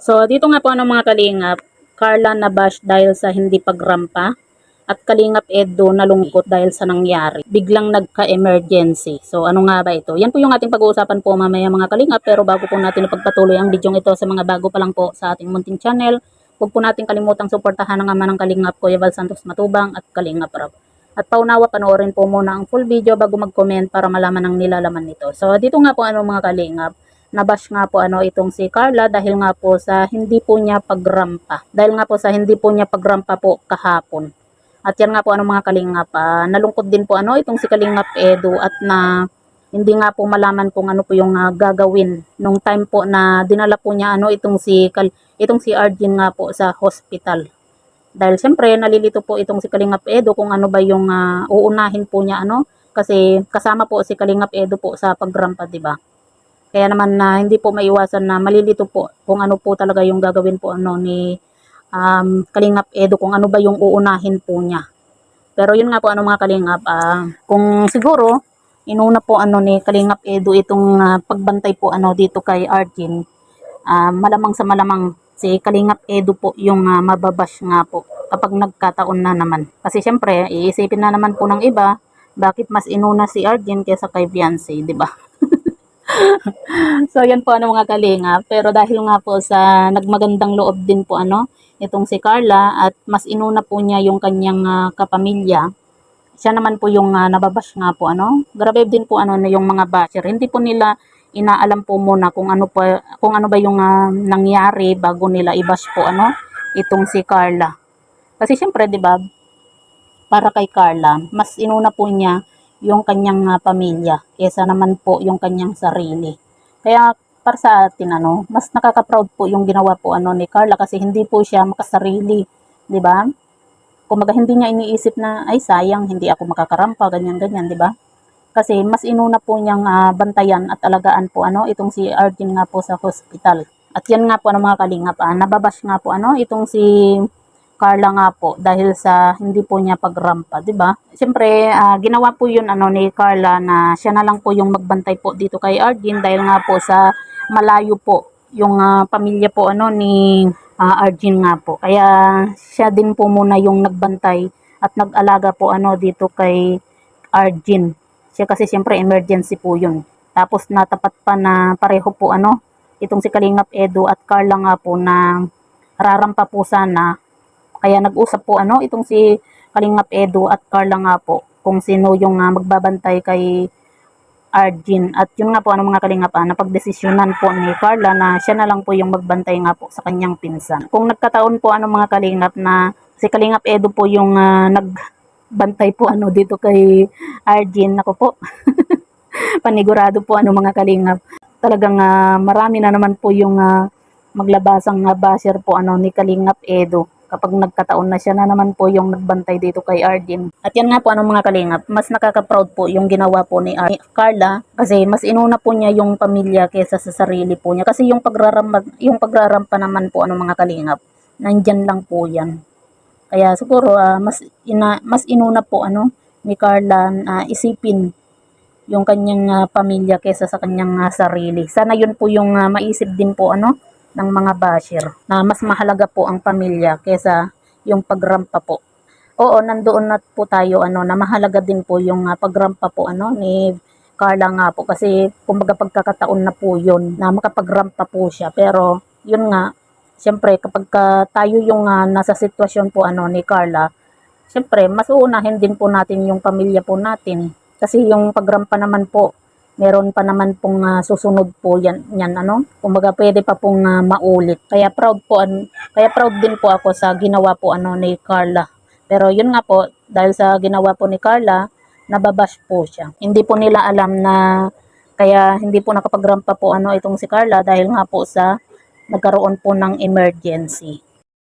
So, dito nga po mga kalingap, Carla nabash dahil sa hindi pagrampa at Kalingap Edo nalungkot dahil sa nangyari. Biglang nagka-emergency. So, ano nga ba ito? Yan po yung ating pag-uusapan po mamaya mga kalingap. Pero bago po natin ipagpatuloy ang video ito sa mga bago pa lang po sa ating munting channel, huwag po natin kalimutang suportahan ang ama ng Kalingap, Kuya Val Santos Matubang at Kalingap Rob. At paunawa, panoorin po muna ang full video bago mag-comment para malaman ang nilalaman nito. So, dito nga po mga kalingap, nabash nga po itong si Carla dahil nga po sa hindi po niya pagrampa. Dahil nga po sa hindi po niya pagrampa po kahapon. At yan nga po mga kalingap, nalungkot din po itong si Kalingap Edu at na hindi nga po malaman kung ano po yung gagawin nung time po na dinala po niya itong si Arjun nga po sa hospital. Dahil siyempre nalilito po itong si Kalingap Edu kung ano ba yung uunahin po niya kasi kasama po si Kalingap Edu po sa pagrampa, di ba? Kaya naman hindi po maiwasan na malilito po kung ano po talaga yung gagawin po ni Kalingap Edu, kung ano ba yung uunahin po niya. Pero yun nga po mga kalingap, kung siguro inuna po ni Kalingap Edu itong pagbantay po dito kay Arjun, malamang sa malamang si Kalingap Edu po yung mababash nga po kapag nagkataon na naman. Kasi syempre iisipin na naman po ng iba, bakit mas inuna si Arjun kaysa kay Beyonce, di ba? So yan po mga kalingap, pero dahil nga po sa nagmagandang loob din po itong si Carla at mas inuna po niya yung kanyang kapamilya, siya naman po yung nababash nga po grabe din po na yung mga basher, hindi po nila inaalam po muna kung ano ba yung nangyari bago nila i-bash po itong si Carla. Kasi syempre 'di ba, para kay Carla mas inuna po niya yung kanyang pamilya kaysa naman po yung kanyang sarili. Kaya para sa atin mas nakaka-proud po yung ginawa po ni Carla kasi hindi po siya makasarili, 'di ba? Kumbaga hindi niya iniisip na ay sayang hindi ako makakarampa ganyan, 'di ba? Kasi mas inuna po niyang bantayan at alagaan po itong si Arjun nga po sa hospital. At yan nga po mga kalingap, nababash nga po itong si Carla nga po dahil sa hindi po niya pagrampa, 'di ba? Siyempre, ginawa po 'yun ni Carla na siya na lang po yung magbantay po dito kay Arjun dahil nga po sa malayo po yung pamilya po ni Arjun nga po. Kaya siya din po muna yung nagbantay at nag-alaga po dito kay Arjun. Siya kasi siyempre emergency po 'yun. Tapos natapat pa na pareho po itong si Kalingap Edu at Carla nga po na rarampa po sana. Kaya nag-usap po itong si Kalingap Edu at Carla nga po kung sino yung magbabantay kay Arjun. At yun nga po mga kalingap, napagdesisyonan po ni Carla na siya na lang po yung magbantay nga po sa kanyang pinsan. Kung nagkataon po mga kalingap na si Kalingap Edu po yung nagbantay po dito kay Arjun, ako po panigurado po mga kalingap. Talagang marami na naman po yung maglabasang basher po ni Kalingap Edu kapag nagkataon na siya na naman po yung nagbantay dito kay Arjun. At yan nga po mga kalingap, mas nakaka-proud po yung ginawa po ni Carla kasi mas inuna po niya yung pamilya kaysa sa sarili po niya. Kasi yung pagrarampa naman po mga kalingap, nandyan lang po yan. Kaya siguro mas inuna po ni Carla isipin yung kanyang pamilya kaysa sa kanyang sarili. Sana yun po yung maisip din po ng mga basher na mas mahalaga po ang pamilya kaysa yung pagrampa po. Oo, nandoon na po tayo na mahalaga din po yung pagrampa po ni Carla nga po kasi kumbaga pagkakataon na po yun na makapagrampa po siya. Pero yun nga, siyempre kapag tayo yung nasa sitwasyon po ni Carla, siyempre mas uunahin din po natin yung pamilya po natin. Kasi yung pagrampa naman po, meron pa naman pong susunod po yan kumbaga pwede pa pong maulit. Kaya proud din po ako sa ginawa po ni Carla. Pero yun nga po, dahil sa ginawa po ni Carla, nababash po siya. Hindi po nila alam na kaya hindi po nakapagrampa po itong si Carla dahil nga po sa nagkaroon po ng emergency.